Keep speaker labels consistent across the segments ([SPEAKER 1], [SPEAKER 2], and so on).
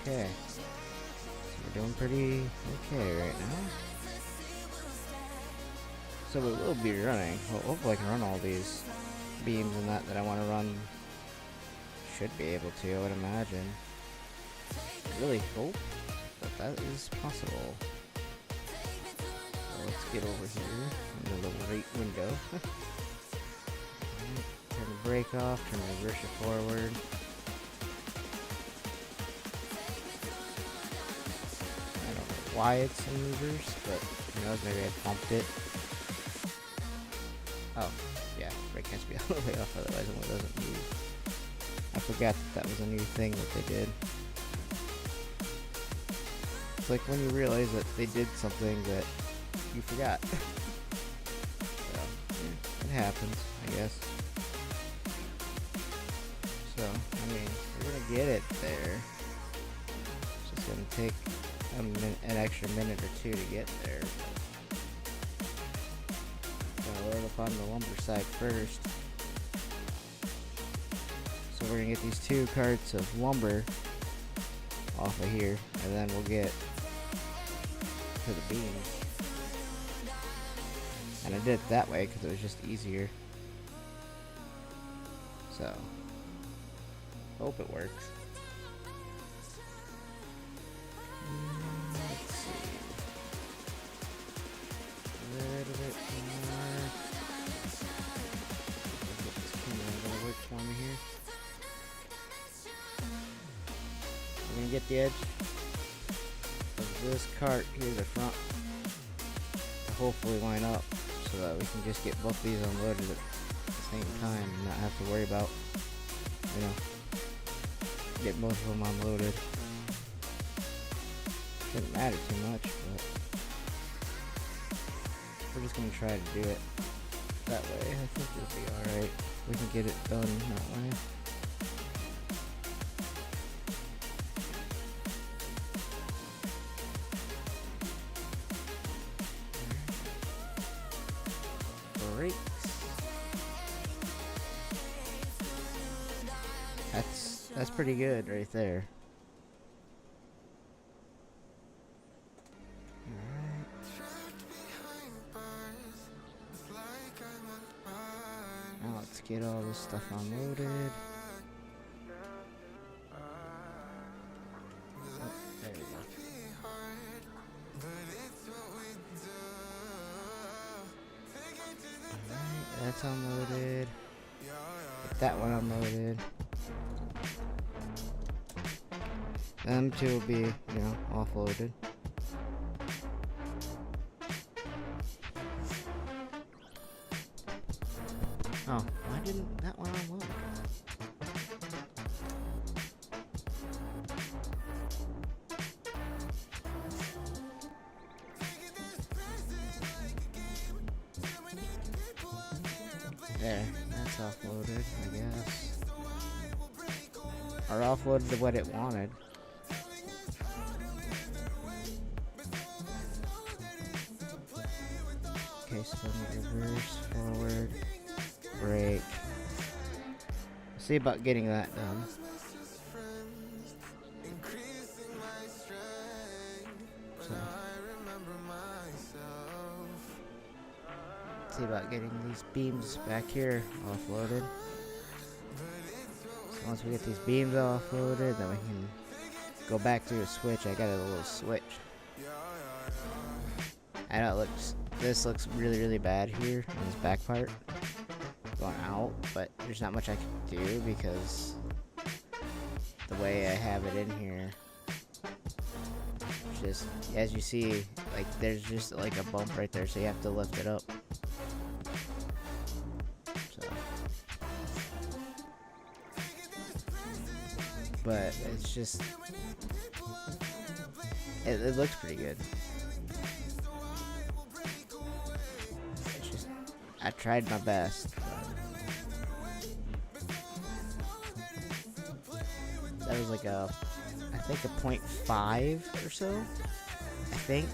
[SPEAKER 1] Okay. So we're doing pretty okay right now. So we will be running. Well, hopefully I can run all these beams and that I want to run. Should be able to, I would imagine. I really hope that is possible. So let's get over here in the little right window. Turn the brake off, turn the reverser forward. I don't know why it's in reverse, but who knows, maybe I bumped it. Oh, yeah, brake has to be all the way off, otherwise it doesn't move. I forgot that was a new thing that they did. It's like when you realize that they did something that you forgot. So, yeah, it happens, I guess. So, I mean, we're gonna get it there. It's just gonna take an extra minute or two to get there. Gotta load up on the lumber side first. So we're gonna get these 2 carts of lumber off of here, and then we'll get to the beams. And I did it that way because it was just easier. So, hope it works. Let's see. A little bit more. Get this camera gonna work for me here. We're gonna get the edge of this cart here, the front, to hopefully line up so that we can just get both these unloaded at the same time and not have to worry about, you know, getting both of them unloaded. Shouldn't matter too much, but we're just gonna try to do it that way. I think it'll be alright. We can get it done that way. Brakes. That's pretty good right there. Alright. Now let's get all this stuff unloaded. Oh, there we go. Alright, that's unloaded. Get that one unloaded. Them 2 will be, you know, offloaded. Oh, why didn't that one unload? There, that's offloaded, I guess. Or offloaded to what it wanted. Okay, so let me reverse, forward, brake. See about getting that done. So, see about getting these beams back here offloaded. So once we get these beams offloaded, then we can go back to a switch. I got a little switch. I know this looks really bad here on this back part going out, but there's not much I can do because the way I have it in here, just as you see, like there's just like a bump right there, so you have to lift it up. So, but it's just it looks pretty good. I tried my best. That was like I think a 0.5 or so. I think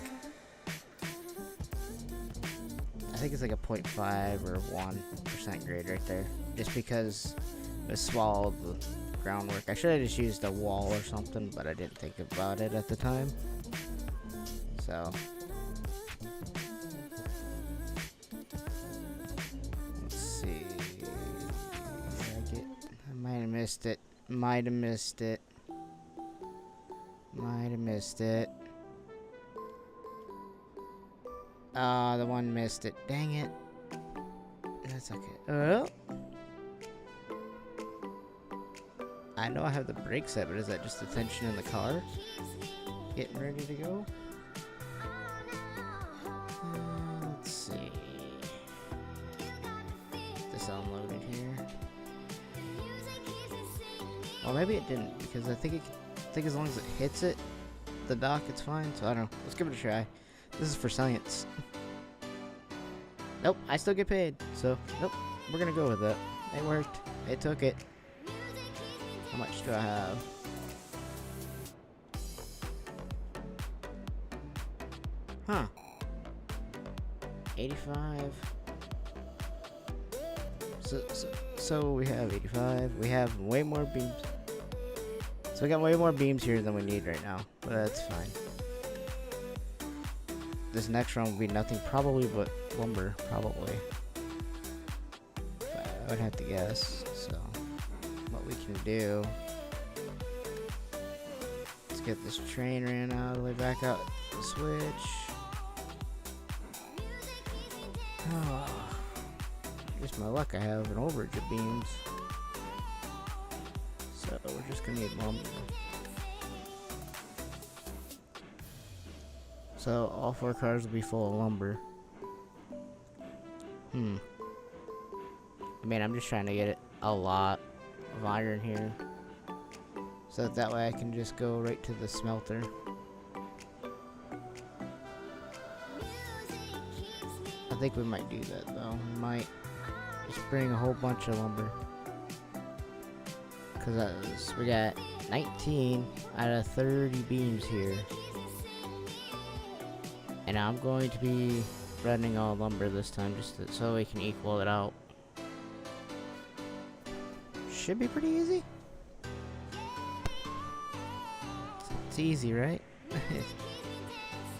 [SPEAKER 1] it's like a 0.5 or 1% grade right there. Just because it swallowed groundwork. I should have just used a wall or something, but I didn't think about it at the time. So let's see. I might have missed it. Might have missed it. Might have missed it. Ah, the one missed it. Dang it. That's okay. Oh. I know I have the brake set, but is that just the tension in the car? Getting ready to go? Let's see. Is this unloaded here? Well, maybe it didn't, because I think as long as it hits it, the dock, it's fine. So I don't know. Let's give it a try. This is for science. Nope, I still get paid. So, nope, we're gonna go with it. It worked. It took it. How much do I have? Huh. 85. So we have 85. We have way more beams. So we got way more beams here than we need right now. But that's fine. This next round will be nothing probably but lumber, probably. But I would have to guess. So what we can do, let's get this train ran out all the way back out the switch. Oh, just my luck, I have an overage of beams. So we're just gonna need lumber. So all 4 cars will be full of lumber. I mean, I'm just trying to get a lot of iron here, so that way I can just go right to the smelter. I think we might do that though. We might just bring a whole bunch of lumber, because we got 19 out of 30 beams here. And I'm going to be running all lumber this time, just so we can equal it out. Should be pretty easy. It's easy, right?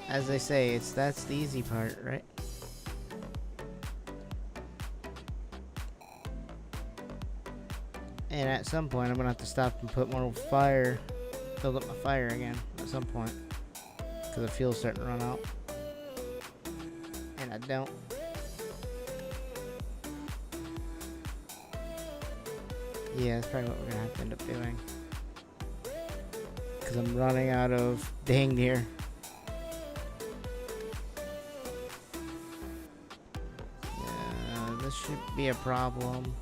[SPEAKER 1] As they say, that's the easy part, right? And at some point, I'm gonna have to stop and put more fire, build up my fire again at some point, because the fuel's starting to run out. I don't. Yeah, that's probably what we're gonna have to end up doing, because I'm running out of dang near. Yeah, this should be a problem.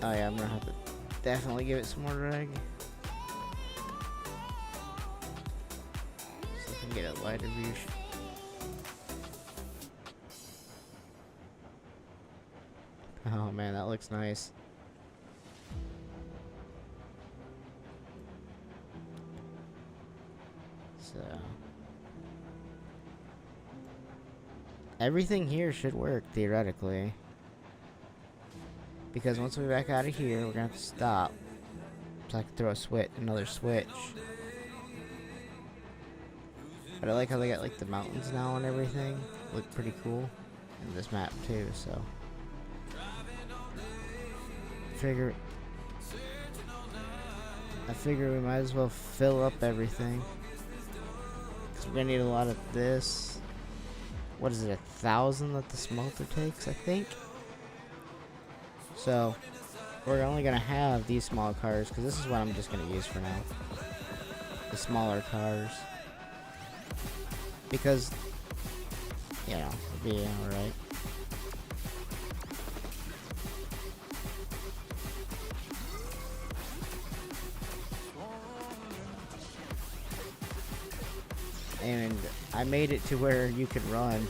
[SPEAKER 1] Oh yeah, I'm gonna have to definitely give it some more reg, so I can get a lighter view. Oh man, that looks nice. So everything here should work theoretically, because once we're back out of here, we're gonna have to stop so I can throw another switch. But I like how they got like the mountains now and everything. Look pretty cool in this map too. So I figure we might as well fill up everything, because we're gonna need a lot of this. What is it, 1,000 that the smelter takes, I think? So we're only gonna have these small cars, because this is what I'm just gonna use for now, the smaller cars, because, you know, it'll be alright. And I made it to where you could run.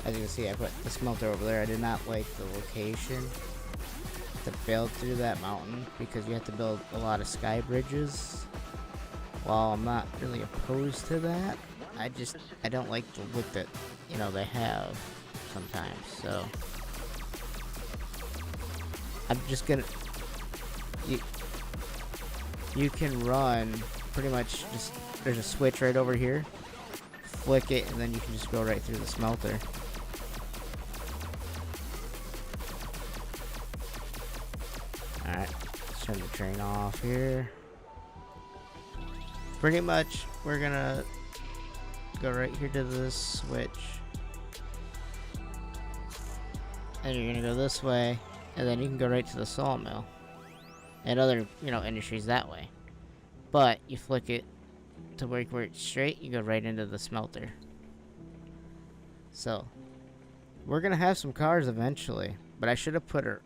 [SPEAKER 1] As you can see, I put the smelter over there. I did not like the location to build through that mountain, because you have to build a lot of sky bridges. While I'm not really opposed to that, I don't like the look that, you know, they have sometimes. So I'm just gonna you can run pretty much just, there's a switch right over here. Flick it, and then you can just go right through the smelter. Alright, let's turn the train off here. Pretty much, we're gonna go right here to this switch. And you're gonna go this way, and then you can go right to the sawmill. And other, industries that way. But, you flick it to where it's straight, you go right into the smelter. So, we're gonna have some cars eventually. But I should have put a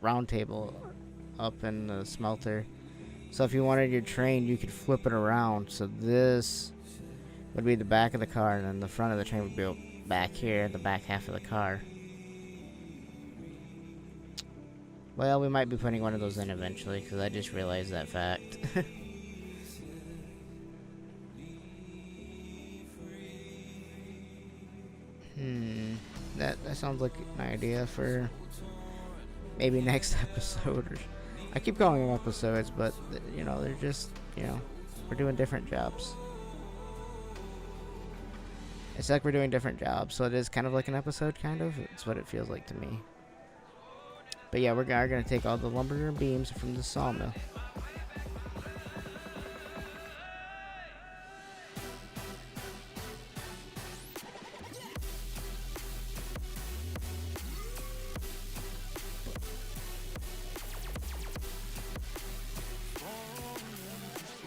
[SPEAKER 1] round table up in the smelter. So if you wanted your train, you could flip it around. So this would be the back of the car, and then the front of the train would be back here, the back half of the car. Well, we might be putting one of those in eventually, because I just realized that fact. That sounds like an idea for maybe next episode. I keep calling them episodes, but, they're just, we're doing different jobs. It's like we're doing different jobs, so it is kind of like an episode, kind of. It's what it feels like to me. But yeah, we're going to take all the lumber and beams from the sawmill.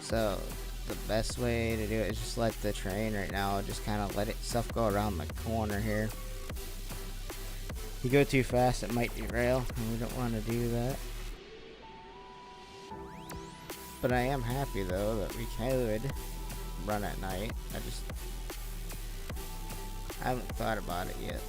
[SPEAKER 1] So, the best way to do it is just let the train right now, just kind of let itself go around the corner here. If you go too fast, it might derail, and we don't want to do that. But I am happy, though, that we could run at night. I haven't thought about it yet.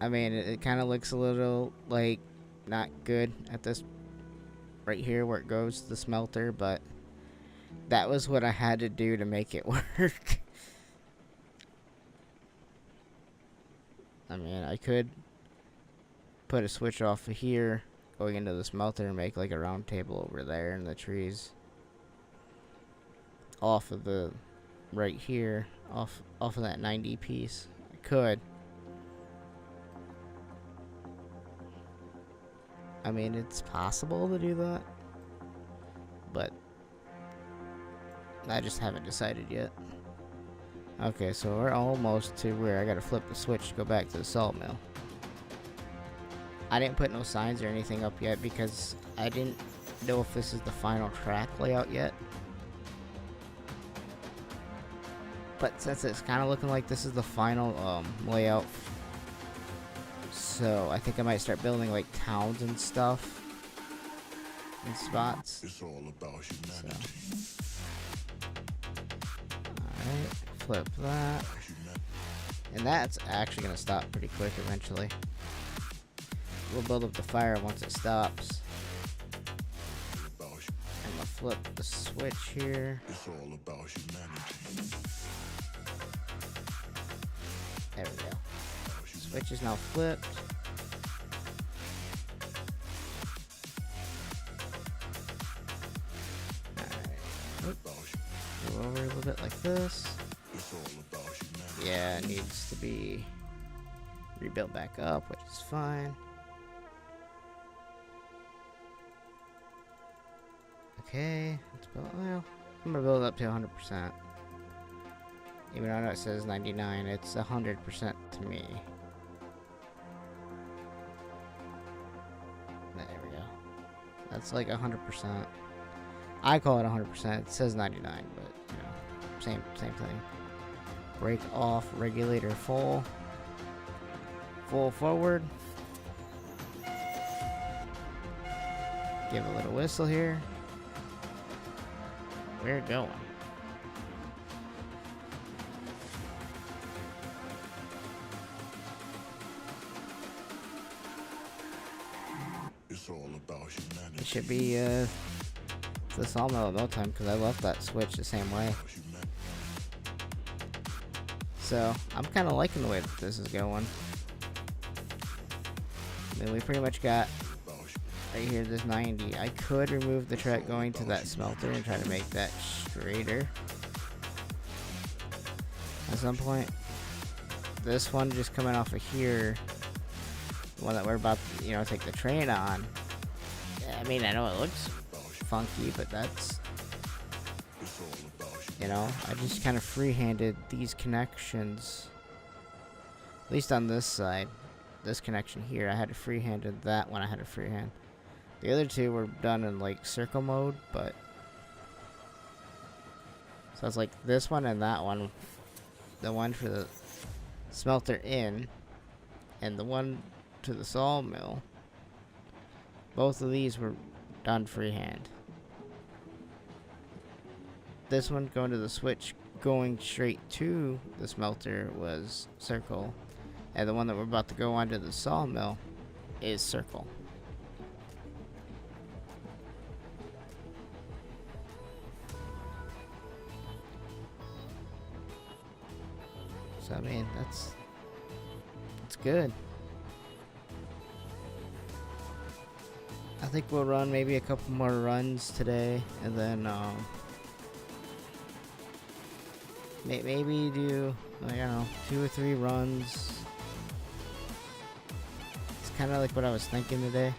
[SPEAKER 1] I mean, it kind of looks a little, like, not good at this, right here where it goes to the smelter, but that was what I had to do to make it work. I mean, I could put a switch off of here, going into the smelter, and make, like, a round table over there in the trees. Off of the, right here, off of that 90 piece. I could. I mean, it's possible to do that, but I just haven't decided yet. Okay, so we're almost to where I gotta flip the switch to go back to the sawmill. I didn't put no signs or anything up yet because I didn't know if this is the final track layout yet. But since it's kind of looking like this is the final layout, so I think I might start building like towns and stuff in spots.
[SPEAKER 2] It's all about humanity.
[SPEAKER 1] Alright, flip that. And that's actually gonna stop pretty quick eventually. We'll build up the fire once it stops. And we'll flip the switch here.
[SPEAKER 2] It's all about humanity.
[SPEAKER 1] There we go. Switch is now flipped. Alright. Go over a little bit like this. Yeah, it needs to be rebuilt back up, which is fine. Okay, let's build, well, I'm gonna build it up to 100%. Even though I know it says 99, it's 100% to me. There we go. That's like 100%. I call it 100%. It says 99, but you know, same thing. Break off regulator full. Full forward. Give a little whistle here. We're going.
[SPEAKER 2] It's all about humanity.
[SPEAKER 1] It should be the sawmill at no time because I left that switch the same way. So I'm kind of liking the way that this is going. I mean, we pretty much got right here this 90. I could remove the track going to that smelter and try to make that straighter at some point. This one just coming off of here, the one that we're about to, take the train on. I mean, I know it looks funky, but that's, I just kind of free-handed these connections. At least on this side. This connection here, I had to freehanded. That one I had to freehand. The other two were done in like circle mode, but so it's like this one and that one, the one for the smelter in, and the one to the sawmill. Both of these were done freehand. This one going to the switch, going straight to the smelter was circle. And the one that we're about to go onto the sawmill is circle. So I mean, that's good. I think we'll run maybe a couple more runs today, and then maybe do, I don't know, 2 or 3 runs. Kind of like what I was thinking today.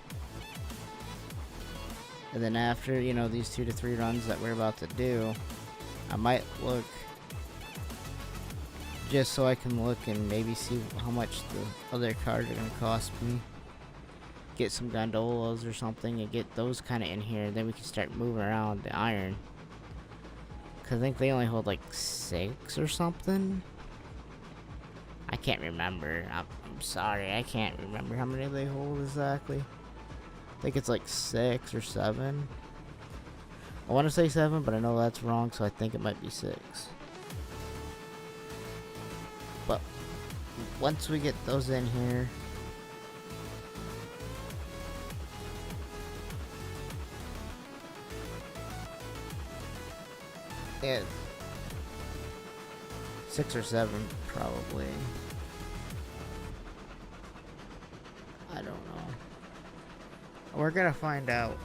[SPEAKER 1] And then after, these 2 to 3 runs that we're about to do, I might look just so I can look and maybe see how much the other cars are going to cost me. Get some gondolas or something and get those kind of in here. Then we can start moving around the iron. Because I think they only hold like 6 or something. I can't remember. I'm sorry, I can't remember how many they hold exactly. I think it's like 6 or 7. I want to say 7, but I know that's wrong, so I think it might be 6. But once we get those in here, yeah, 6 or 7 probably. I don't know. We're gonna find out.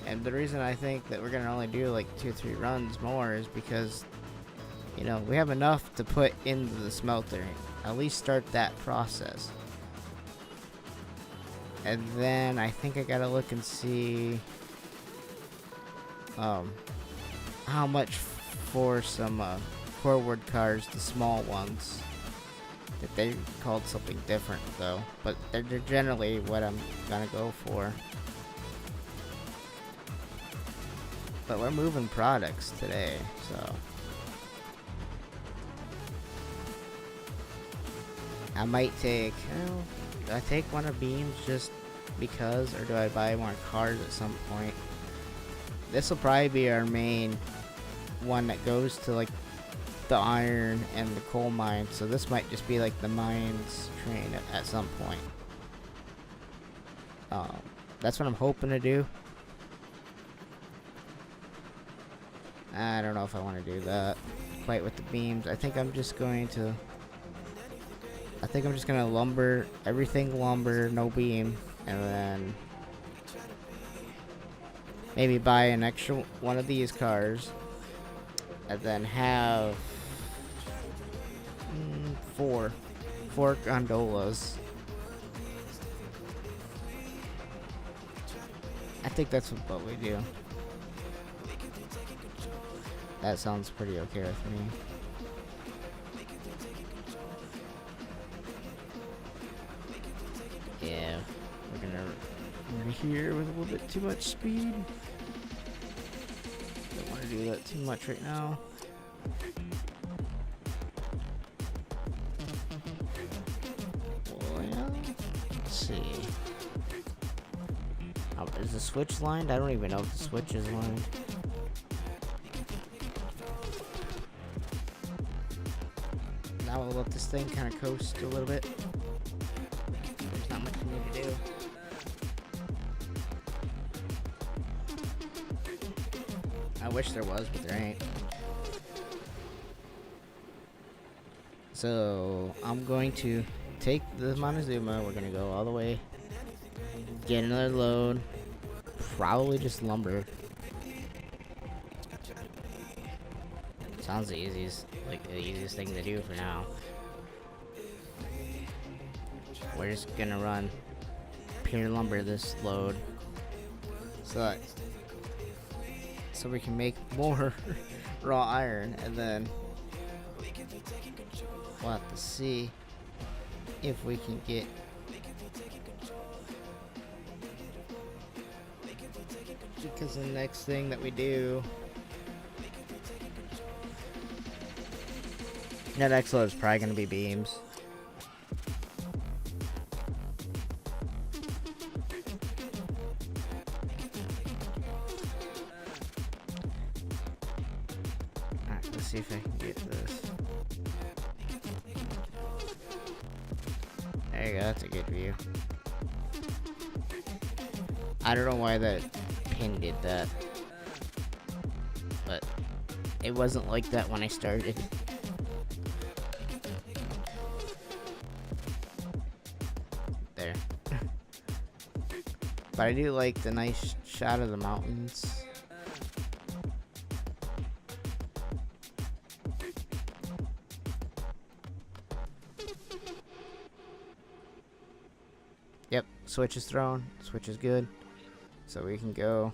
[SPEAKER 1] And the reason I think that we're gonna only do like 2 or 3 runs more is because, we have enough to put into the smelter. At least start that process. And then I think I gotta look and see how much for some forward cars, the small ones. That they called something different though, but they're generally what I'm gonna go for. But we're moving products today, so I might take, do I take one of beams just because, or do I buy more cars at some point? This will probably be our main one that goes to like the iron and the coal mine, so this might just be like the mines train at some point. That's what I'm hoping to do. I don't know if I want to do that quite with the beams. I think I'm just going to lumber everything, no beam, and then maybe buy an extra one of these cars, and then have 4 gondolas. I think that's what we do. That sounds pretty okay with me. Yeah, we're gonna run here with a little bit too much speed. Don't want to do that too much right now. Well, let's see. Is the switch lined? I don't even know if the switch is lined. Now we'll let this thing kind of coast a little bit. There's not much we need to do. I wish there was, but there ain't. So I'm going to take the Montezuma. We're gonna go all the way, get another load, probably just lumber. Sounds the easiest, like the easiest thing to do for now. We're just gonna run pure lumber this load, so we can make more raw iron, and then we'll have to see if we can get because the next thing that we do, that next load is probably gonna be beams. Alright, let's see if I can get this. There you go, that's a good view. I don't know why that pin did that, but it wasn't like that when I started. There. But I do like the nice shot of the mountains. Yep, switch is thrown, switch is good. So we can go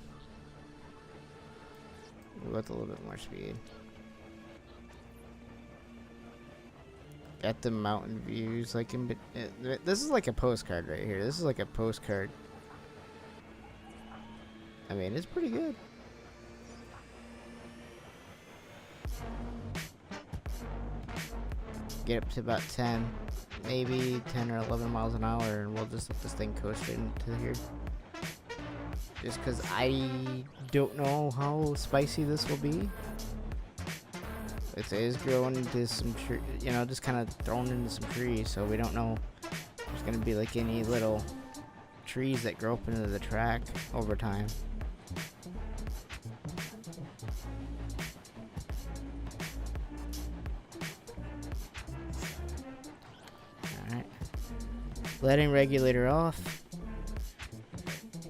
[SPEAKER 1] with a little bit more speed. Got the mountain views, like this is like a postcard right here. This is like a postcard. I mean, it's pretty good. Get up to about 10, maybe 10 or 11 miles an hour, and we'll just let this thing coast straight into here. Just because I don't know how spicy this will be. It is growing into some tree, you know, just kind of thrown into some trees, so we don't know if there's gonna be like any little trees that grow up into the track over time. Alright. Letting regulator off.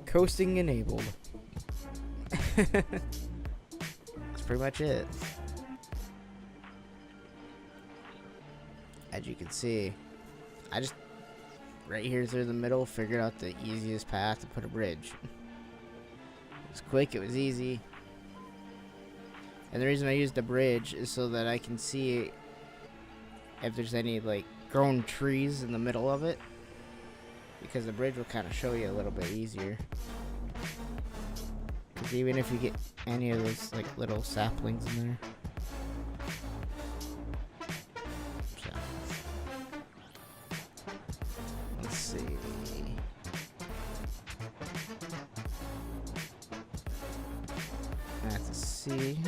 [SPEAKER 1] Coasting enabled. That's pretty much it. As you can see, I just right here through the middle figured out the easiest path to put a bridge. It was quick, it was easy. And the reason I used a bridge is so that I can see if there's any like grown trees in the middle of it, because the bridge will kind of show you a little bit easier. Because even if you get any of those like little saplings in there. So, let's see. That's a C.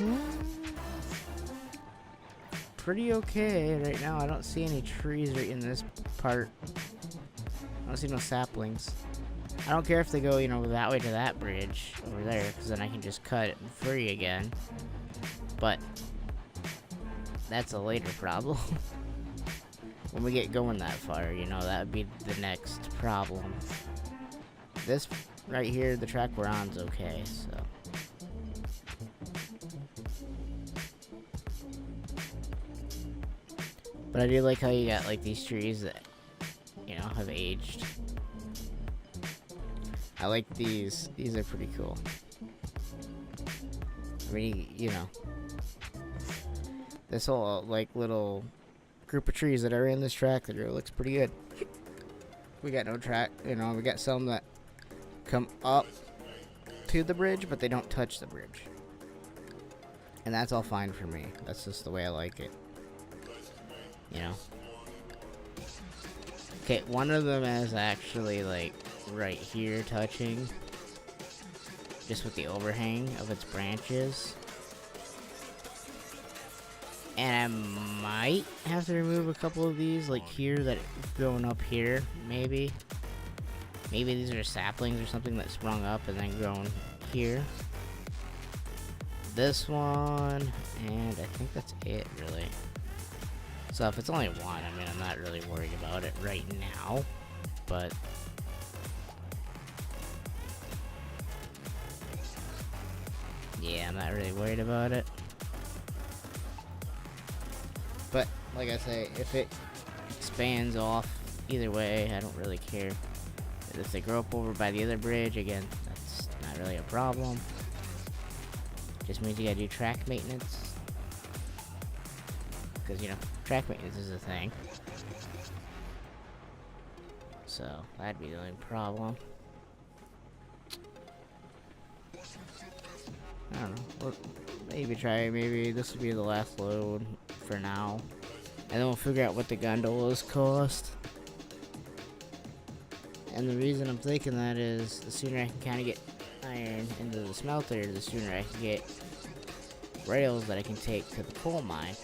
[SPEAKER 1] Pretty okay right now. I don't see any trees right in this part. I don't see no saplings. I don't care if they go, you know, that way to that bridge over there, because then I can just cut it free again. But that's a later problem. When we get going that far, you know, that would be the next problem. This right here, the track we're on is okay, so. But I do like how you got like these trees that, you know, have aged. I like these. These are pretty cool. I mean, you know, this whole like little group of trees that are in this track that looks pretty good. We got no track, you know, we got some that come up to the bridge, but they don't touch the bridge. And that's all fine for me. That's just the way I like it. You know? Okay, one of them is actually like right here touching, just with the overhang of its branches. And I might have to remove a couple of these, like here, that growing up here, maybe. Maybe these are saplings or something that sprung up and then grown here. This one, and I think that's it, really. So if it's only one, I mean, I'm not really worried about it right now, but yeah, I'm not really worried about it. But like I say, if it expands off, either way, I don't really care. If they grow up over by the other bridge, again, that's not really a problem. Just means you gotta do track maintenance. Because, you know, track maintenance is a thing. So, that'd be the only problem. I don't know. We'll maybe this will be the last load for now. And then we'll figure out what the gondolas cost. And the reason I'm thinking that is the sooner I can kind of get iron into the smelter, the sooner I can get rails that I can take to the coal mine.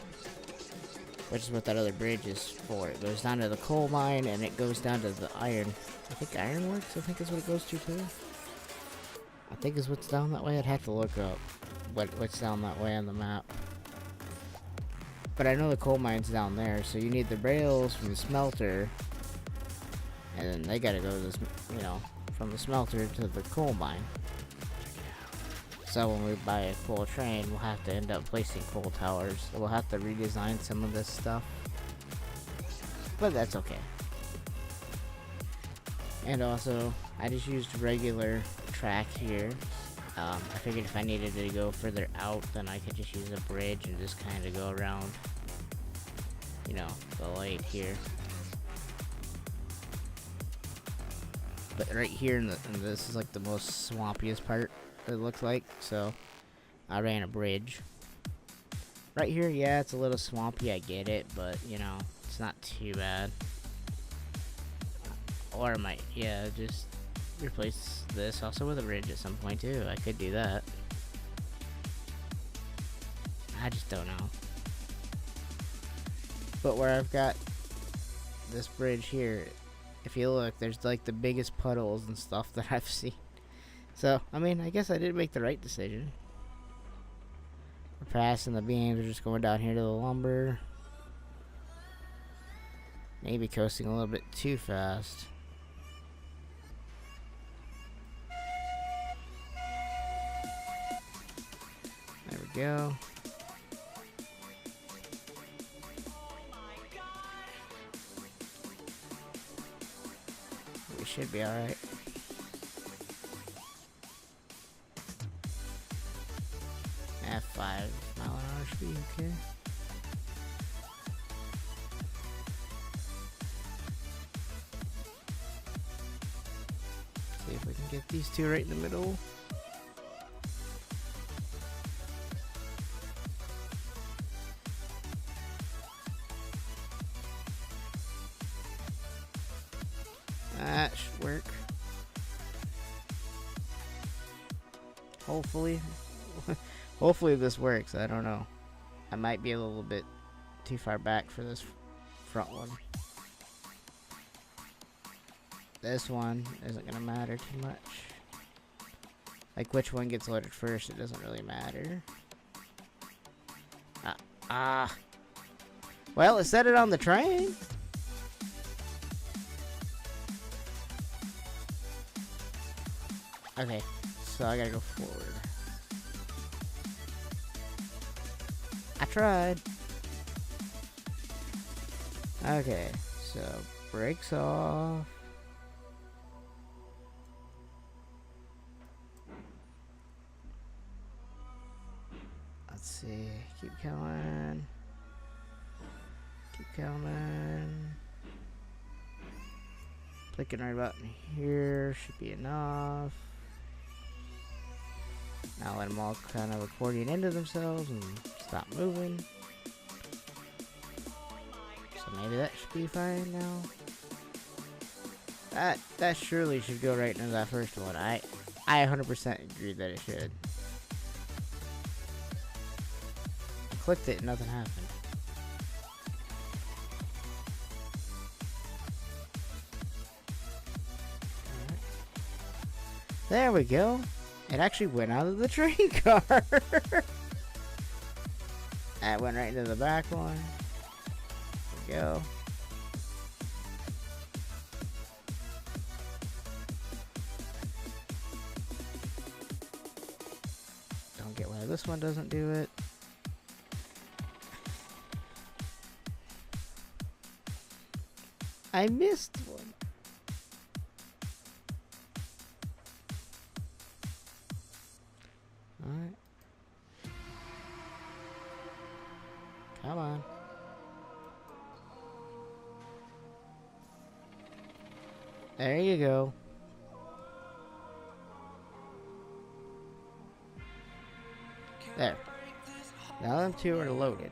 [SPEAKER 1] Which is what that other bridge is for. It goes down to the coal mine and it goes down to the iron. I think ironworks, I think is what it goes to too. I think is what's down that way. I'd have to look up what's down that way on the map. But I know the coal mine's down there, so you need the rails from the smelter. And then they gotta go to this, you know, from the smelter to the coal mine. So when we buy a coal train, we'll have to end up placing coal towers. So we'll have to redesign some of this stuff. But that's okay. And also, I just used regular track here. I figured if I needed to go further out, then I could just use a bridge and just kind of go around, you know, the lake here. But right here, and this is like the most swampiest part, it looks like, so I ran a bridge. Right here, yeah, it's a little swampy, I get it, but, you know, it's not too bad. Or I might, yeah, just replace this also with a bridge at some point too. I could do that. I just don't know. But where I've got this bridge here, if you look, there's like the biggest puddles and stuff that I've seen. So, I mean, I guess I did make the right decision. We're passing the beams, we're just going down here to the lumber. Maybe coasting a little bit too fast. There we go. We should be alright. At 5-mile-an-hour speed, okay. See if we can get these two right in the middle. That should work. Hopefully. Hopefully this works. I don't know. I might be a little bit too far back for this front one. This one isn't going to matter too much. Like which one gets loaded first, it doesn't really matter. Well, it said it on the train. Okay, so I gotta go forward. I tried. Okay, so brakes off. Let's see, keep going. Keep coming. Clicking right about in here should be enough. Now let them all kind of accordion into themselves and stop moving. So maybe that should be fine now. That surely should go right into that first one. I 100% agree that it should. I clicked it and nothing happened. Alright. There we go. It actually went out of the train car. That went right into the back one. we go. Don't get why this one doesn't do it. I missed one. Alright. Come on. There you go. There. Now them two are loaded.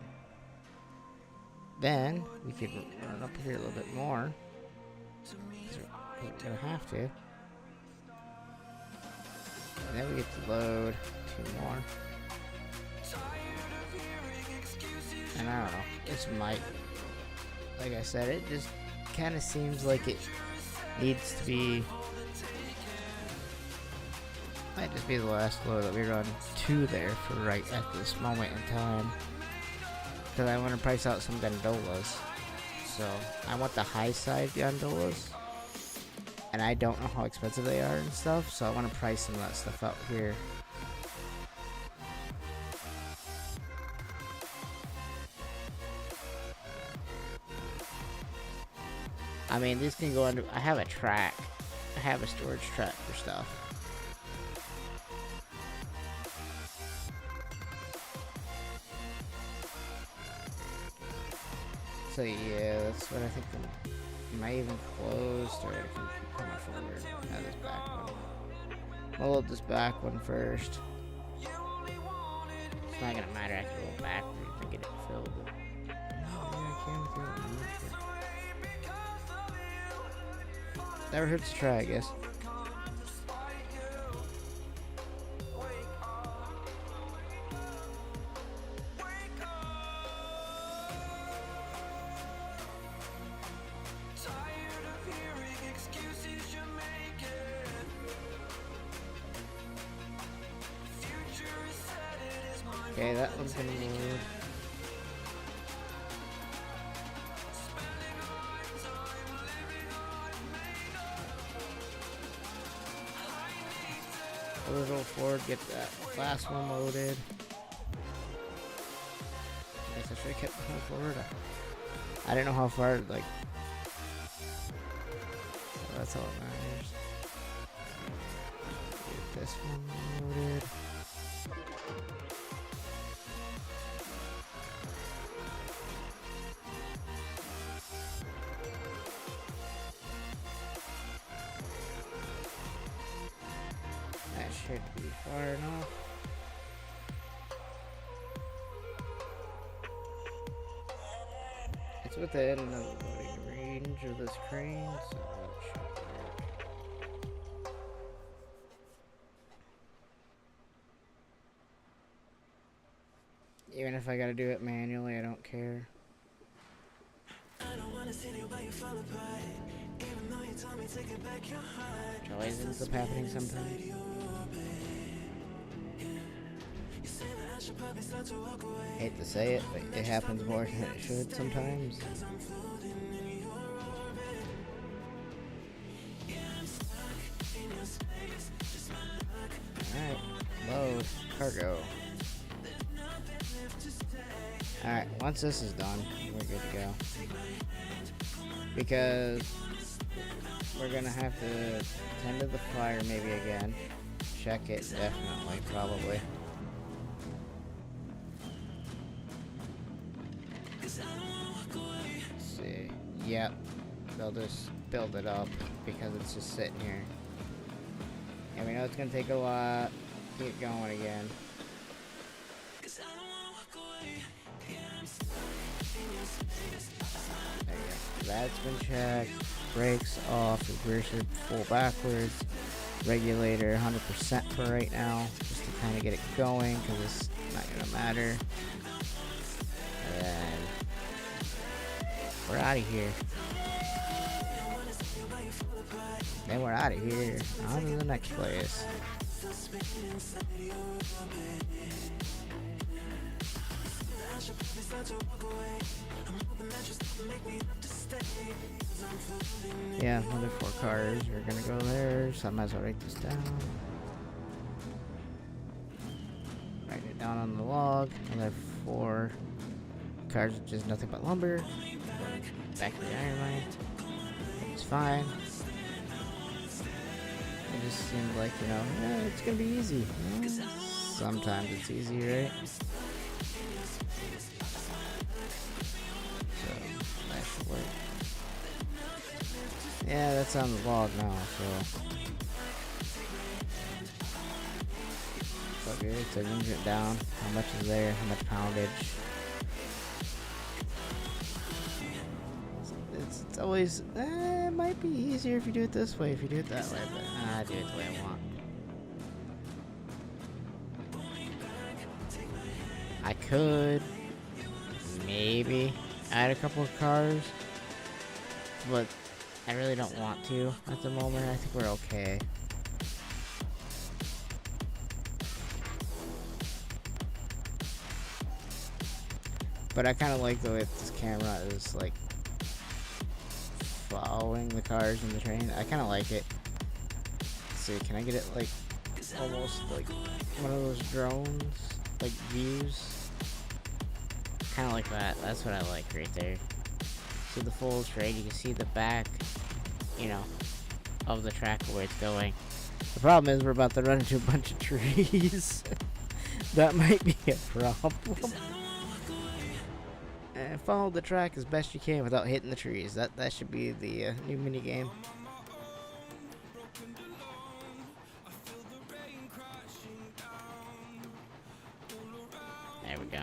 [SPEAKER 1] Then we could run up here a little bit more. We're gonna have to. And then we get to load 2 more. And I don't know. This might, like I said, it just kind of seems like it needs to be. Might just be the last load that we run 2 there for right at this moment in time. Because I want to price out some gondolas. So I want the high side gondolas. And I don't know how expensive they are and stuff. So I want to price some of that stuff out here. I mean, these can go under. I have a track. I have a storage track for stuff. So yeah, that's what I think. Am I even closed, or I can keep coming forward? Now this back one. I'll load this back one first. It's not gonna matter. I can go backwards and get it filled. Yeah, I can with it. Never hurts to try, I guess. Okay, that one's gonna load. Let's roll forward, get that last one loaded. I guess I should have kept going forward. I didn't know how far, like. So that's all that matters. Get this one loaded. Should be far enough. It's within the loading range of this crane, so that should work. Even if I gotta do it manually, I don't care. Which always ends up happening sometimes. Hate to say it, but it happens more than it should sometimes. Alright, load, cargo. Alright, once this is done, we're good to go. Because we're gonna have to tend to the fire maybe again. Check it, definitely, probably. Yep, they'll just build it up because it's just sitting here. And we know it's gonna take a lot. Keep going again. There you go. That's been checked. Brakes off. Reverser full backwards. Regulator 100% for right now, just to kind of get it going because it's not gonna matter. And we're out of here. Then we're out of here. On to the next place. Yeah, another 4 cars are gonna go there, so I might as well write this down. Write it down on the log. Another 4 cars, which is nothing but lumber. Back to the iron mine. It's fine. It just seemed like, you know, it's gonna be easy. Sometimes it's easy, right? So, that should work. Yeah, that's on the log now, so. Okay, so range it down. How much is there? How much poundage? It's always, it might be easier if you do it this way, if you do it that way, but I do it the way I want. I could maybe add a couple of cars, but I really don't want to at the moment. I think we're okay. But I kind of like the way this camera is like following the cars and the train. I kind of like it. Let's see, can I get it like almost like one of those drones, like views? Kind of like that. That's what I like right there. See the full train. You can see the back, you know, of the track where it's going. The problem is we're about to run into a bunch of trees. That might be a problem. And follow the track as best you can without hitting the trees. That should be the new mini game. There we go.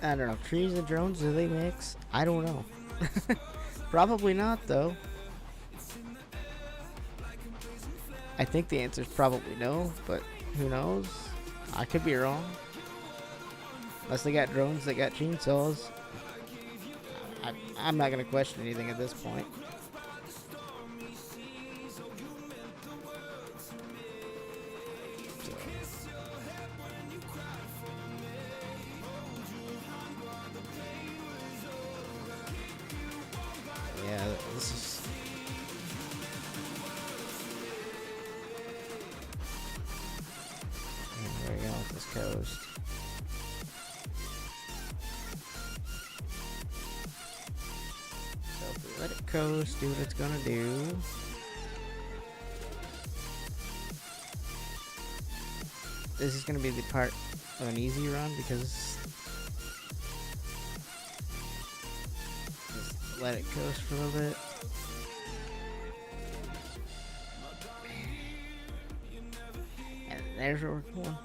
[SPEAKER 1] I don't know. Trees and drones, do they mix? I don't know. Probably not, though. I think the answer is probably no, but who knows? I could be wrong. Unless they got drones that got chainsaws. I'm not going to question anything at this point. Yeah, this is... Where are we going with this coast? So if we let it coast, do what it's gonna do. This is gonna be the part of an easy run because just let it coast for a little bit. And there's where we're going.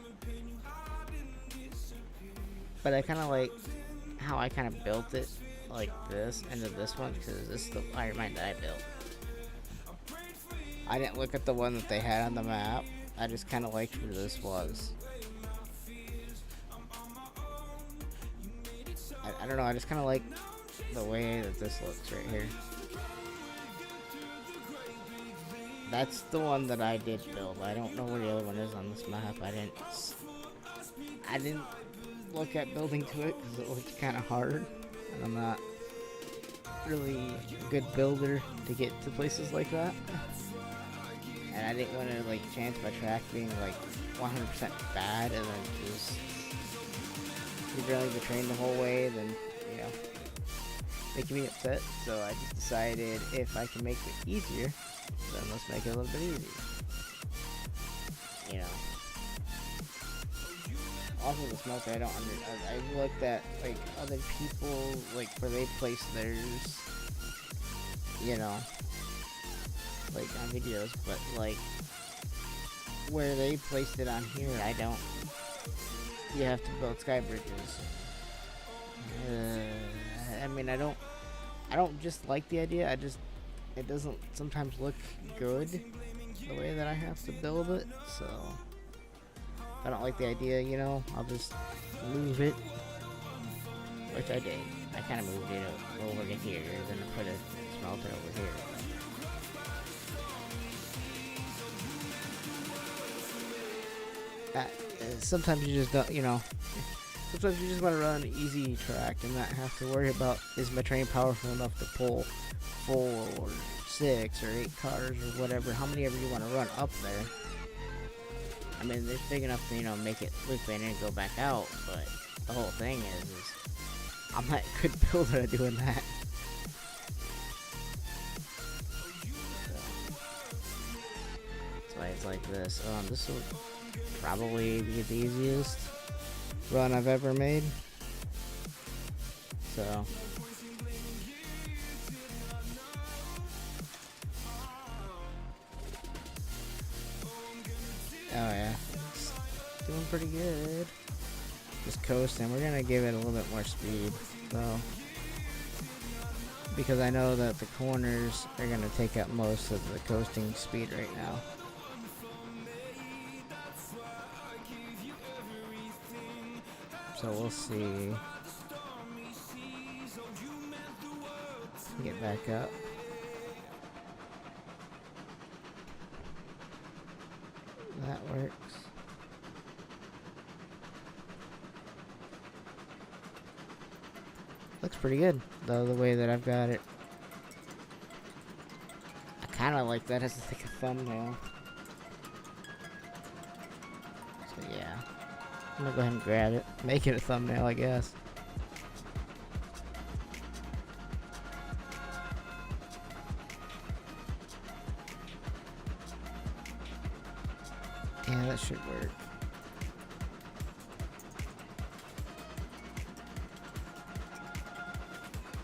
[SPEAKER 1] But I kind of like how I kind of built it like this into this one because this is the iron mine that I built. I didn't look at the one that they had on the map. I just kind of liked where this was. I don't know, I just kind of like the way that this looks right here. That's the one that I did build. I don't know where the other one is on this map. I didn't look at building to it because it looked kind of hard. And I'm not really a good builder to get to places like that. And I didn't want to like chance my track being like 100% bad and then just be drilling the train the whole way, then, you know, making me upset. So I just decided if I can make it easier, then let's make it a little bit easier. You know. Also the smelter, I looked at like other people, like where they place theirs, you know, like on videos, but like where they placed it on here, I don't. You have to build sky bridges. I mean, I don't just like the idea. It doesn't sometimes look good the way that I have to build it. So if I don't like the idea, you know, I'll just move it, which I did. I kind of moved it over to here, then I put a smelter over here. sometimes you just don't, you know, sometimes you just want to run an easy track and not have to worry about is my train powerful enough to pull 4 or 6 or 8 cars or whatever, how many ever you want to run up there. I mean, they're big enough to, you know, make it loop in and go back out, but the whole thing is I'm not a good builder at doing that. That's why it's like this. This will probably be the easiest run I've ever made. So. Oh yeah, it's doing pretty good. Just coasting. We're gonna give it a little bit more speed, though, because I know that the corners are gonna take up most of the coasting speed right now. So we'll see. Get back up. That works. Looks pretty good, though, the way that I've got it. I kind of like that as like a thumbnail. So yeah, I'm gonna go ahead and grab it, make it a thumbnail, I guess. Yeah, that should work.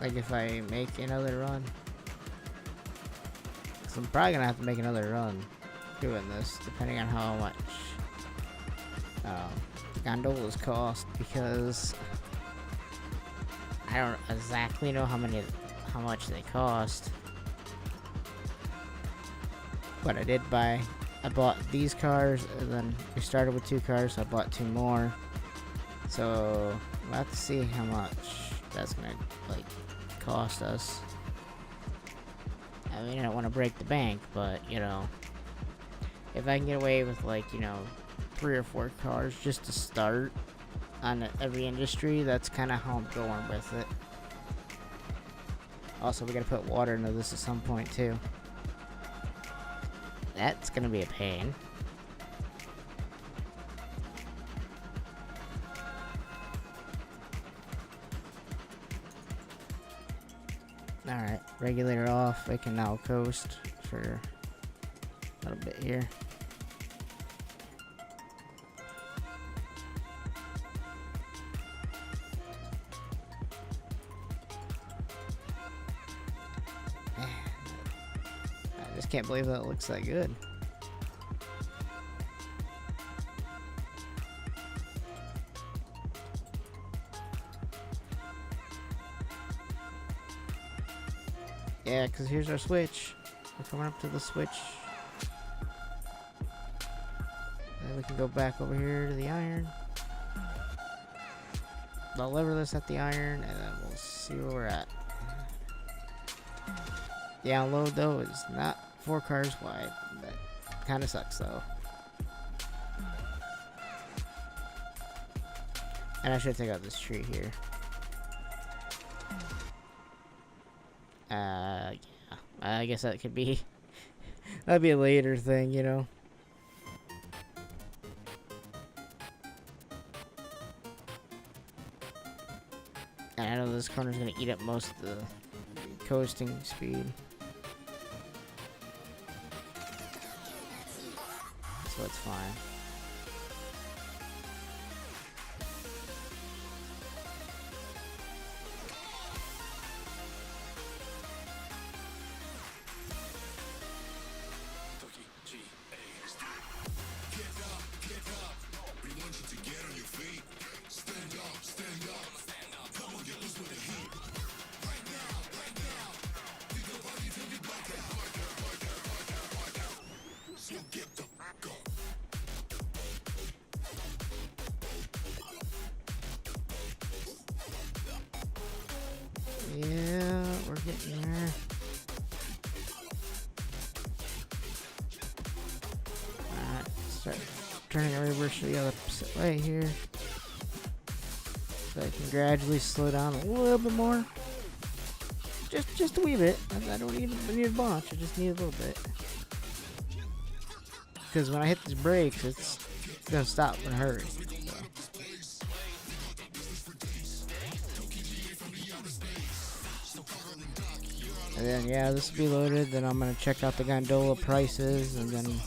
[SPEAKER 1] Like if I make another run. So I'm probably gonna have to make another run doing this, depending on how much gondolas cost, because I don't exactly know how much they cost. But I bought these cars, and then we started with 2 cars, so I bought 2 more. So we'll have to see how much that's gonna like cost us. I mean, I don't want to break the bank, but you know, if I can get away with like, you know, 3 or 4 cars just to start on every industry, that's kind of how I'm going with it. Also, we gotta put water into this at some point too. That's gonna be a pain. Alright, regulator off. I can now coast for a little bit here. I just can't believe that it looks that good. Yeah, because here's our switch. We're coming up to the switch. And then we can go back over here to the iron. I'll lever this at the iron, and then we'll see where we're at. The download, though, is not 4 cars wide. That kind of sucks, though. And I should take out this tree here. Yeah. I guess that could be... that'd be a later thing, you know. And I know this corner's gonna eat up most of the coasting speed. So it's fine. Yeah, we're getting there. Alright, start turning the reverse the other way here. So I can gradually slow down a little bit more. Just a wee bit. I don't need a bunch. I just need a little bit. Because when I hit these brakes, it's gonna stop in a hurry. So. And then yeah, this will be loaded. Then I'm gonna check out the gondola prices and then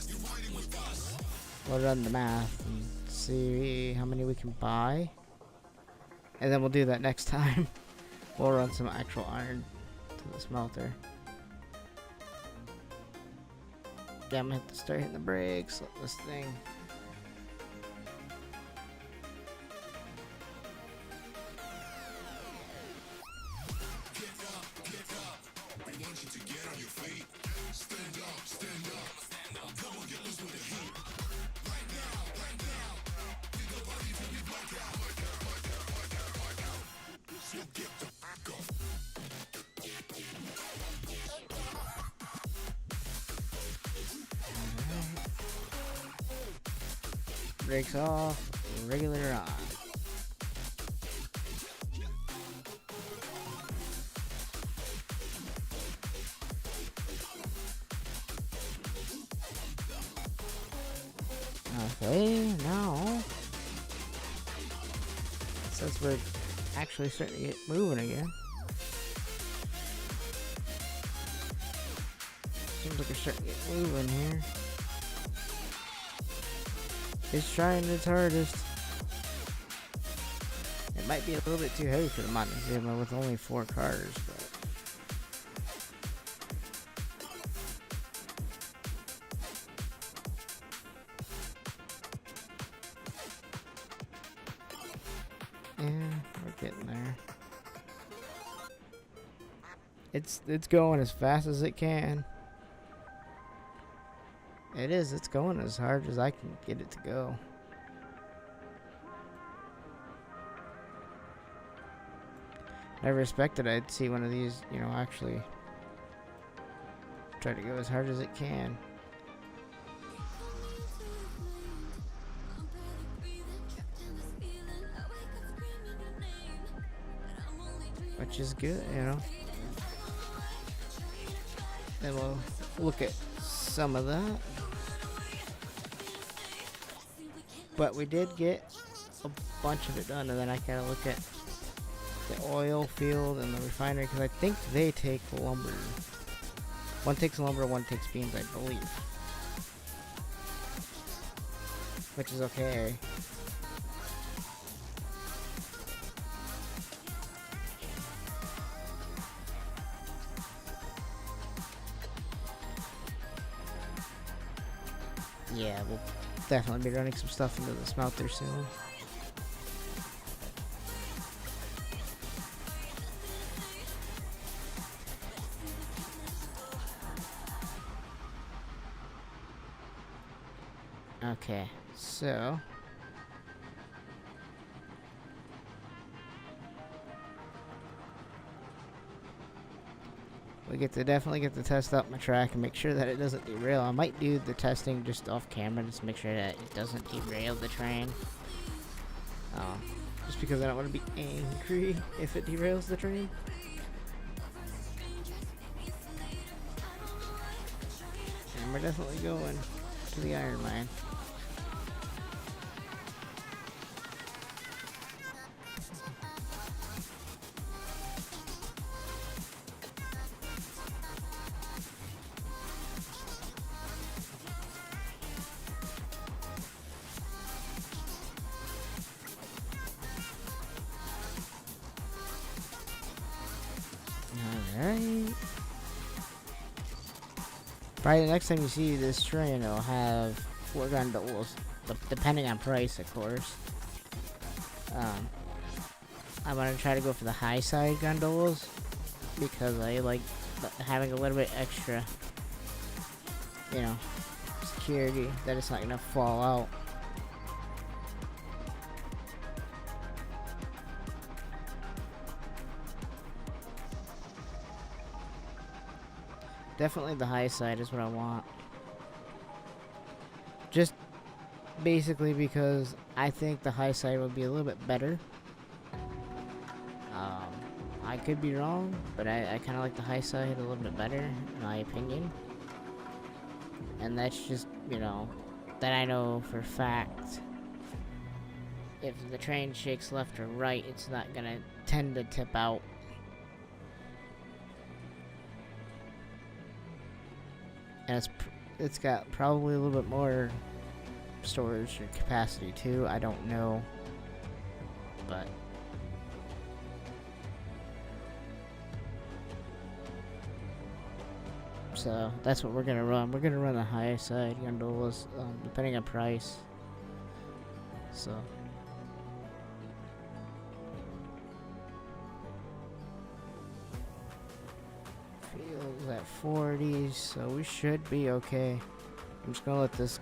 [SPEAKER 1] we'll run the math and see how many we can buy. And then we'll do that next time. We'll run some actual iron to the smelter. Yeah, I'm gonna have to start hitting the brakes. Let this thing. Brakes off, regulator on. Okay, now since we're actually starting to get moving again, seems like we're starting to get moving here. It's trying its hardest. It might be a little bit too heavy for the Mountain Zima with only 4 cars, but yeah, we're getting there. It's going as fast as it can. It's going as hard as I can get it to go. Never expected I'd see one of these, you know, actually try to go as hard as it can. Which is good, you know. Then we'll look at some of that. But we did get a bunch of it done, and then I kind of look at the oil field and the refinery, because I think they take lumber. One takes lumber, one takes beans, I believe. Which is okay. Yeah, we'll definitely be running some stuff into the smelter soon. Okay, so we definitely get to test out my track and make sure that it doesn't derail. I might do the testing just off camera just to make sure that it doesn't derail the train. Just because I don't want to be angry if it derails the train. And we're definitely going to the iron mine. Alright. Probably the next time you see this train, it'll have 4 gondolas, but depending on price, of course. I'm gonna try to go for the high side gondolas because I like having a little bit extra, you know, security that it's not gonna fall out. Definitely the high side is what I want. Just basically because I think the high side would be a little bit better. I could be wrong, but I kind of like the high side a little bit better, in my opinion. And that's just, you know, that I know for a fact. If the train shakes left or right, it's not gonna tend to tip out. And it's got probably a little bit more storage or capacity too. I don't know, but so that's what we're gonna run. We're gonna run the high side gondolas, depending on price. So. Feels at 40, so we should be okay. I'm just gonna let this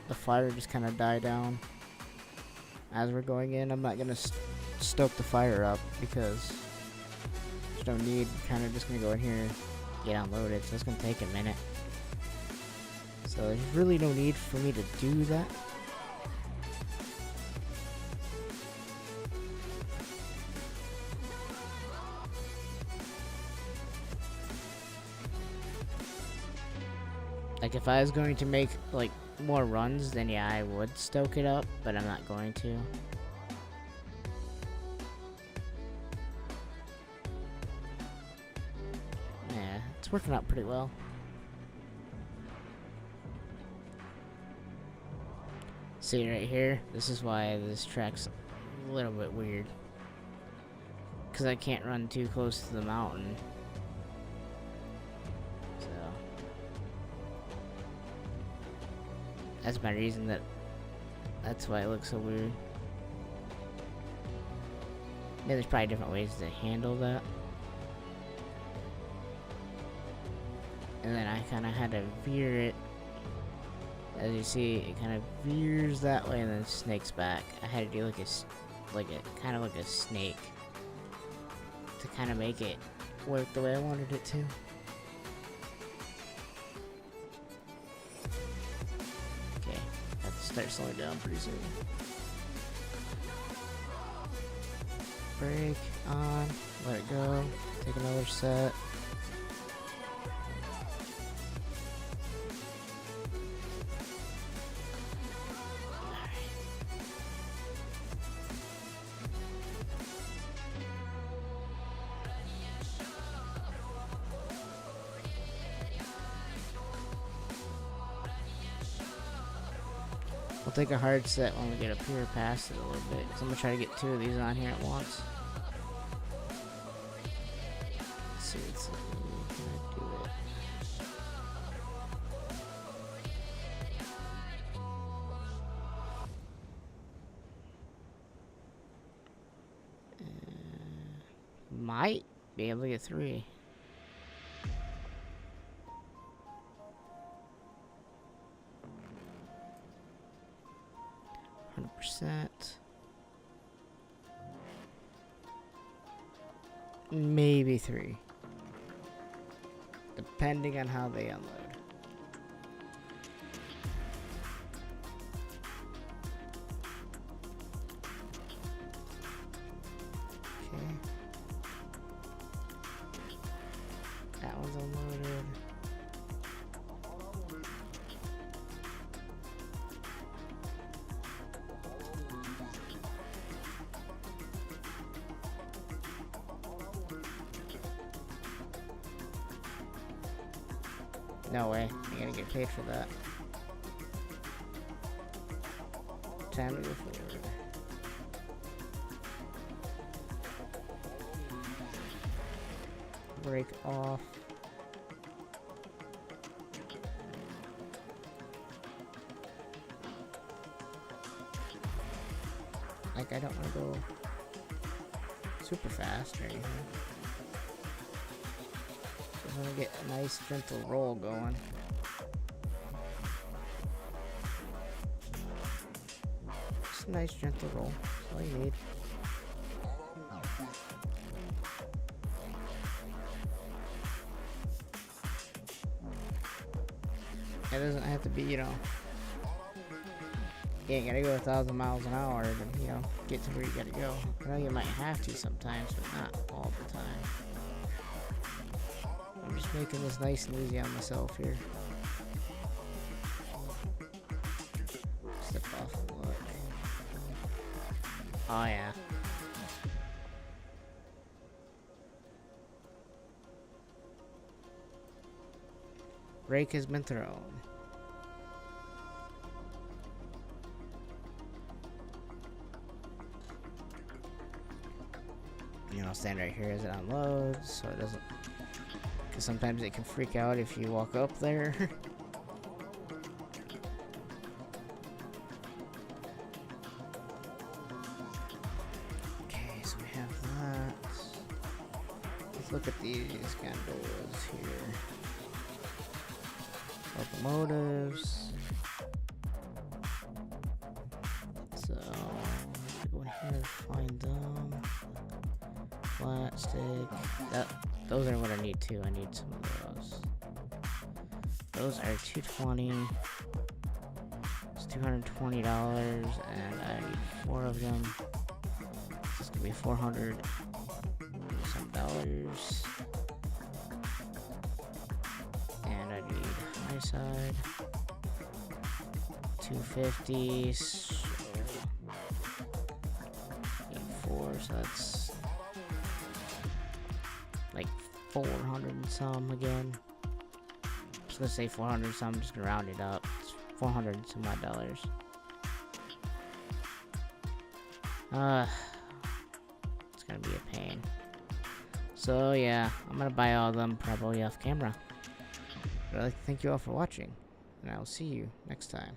[SPEAKER 1] the fire just kind of die down as we're going in. I'm not gonna stoke the fire up because there's no need. Kind of just gonna go in here and get unloaded, so it's gonna take a minute. So there's really no need for me to do that. Like, if I was going to make, like, more runs, then yeah, I would stoke it up, but I'm not going to. Yeah, it's working out pretty well. See right here? This is why this track's a little bit weird. Because I can't run too close to the mountain. That's my reason that's why it looks so weird. Yeah, there's probably different ways to handle that. And then I kind of had to veer it. As you see, it kind of veers that way and then snakes back. I had to do kind of like a snake to kind of make it work the way I wanted it to. Start slowing down pretty soon. Brake on, let it go, take another set. We'll take a hard set when we get up here past it a little bit. So I'm gonna try to get 2 of these on here at once. Let's see, can I do it? Might be able to get 3. Maybe 3, depending on how they unload. Okay, that one's unloaded. No way, I'm gonna get paid for that. Time to go forward. Break off. Like, I don't want to go super fast or anything. Just want to get a nice gentle roll going. Just a nice gentle roll. That's all you need. It doesn't have to be, you know, You ain't gotta go 1,000 miles an hour to, you know, get to where you gotta go. I know you might have to sometimes, but not all the time. I'm just making this nice and easy on myself here. Step off and look. Oh yeah. Rake has been thrown. You know, stand right here as it unloads, so it doesn't. Because sometimes it can freak out if you walk up there. Okay, so we have that. Let's look at these gondolas here. Locomotives. So, go in here, find them. Flat stick. Those are what I need too. I need some of those. Those are $220. It's $220, and I need 4 of them. This is gonna be $400 some dollars. And I need high side. $250. So need 4, so that's like 400 and some again. I'm just gonna say 400 some, I'm just gonna round it up. It's 400 and some odd dollars. It's gonna be a pain. So yeah, I'm gonna buy all of them probably off camera. But I'd like to thank you all for watching, and I will see you next time.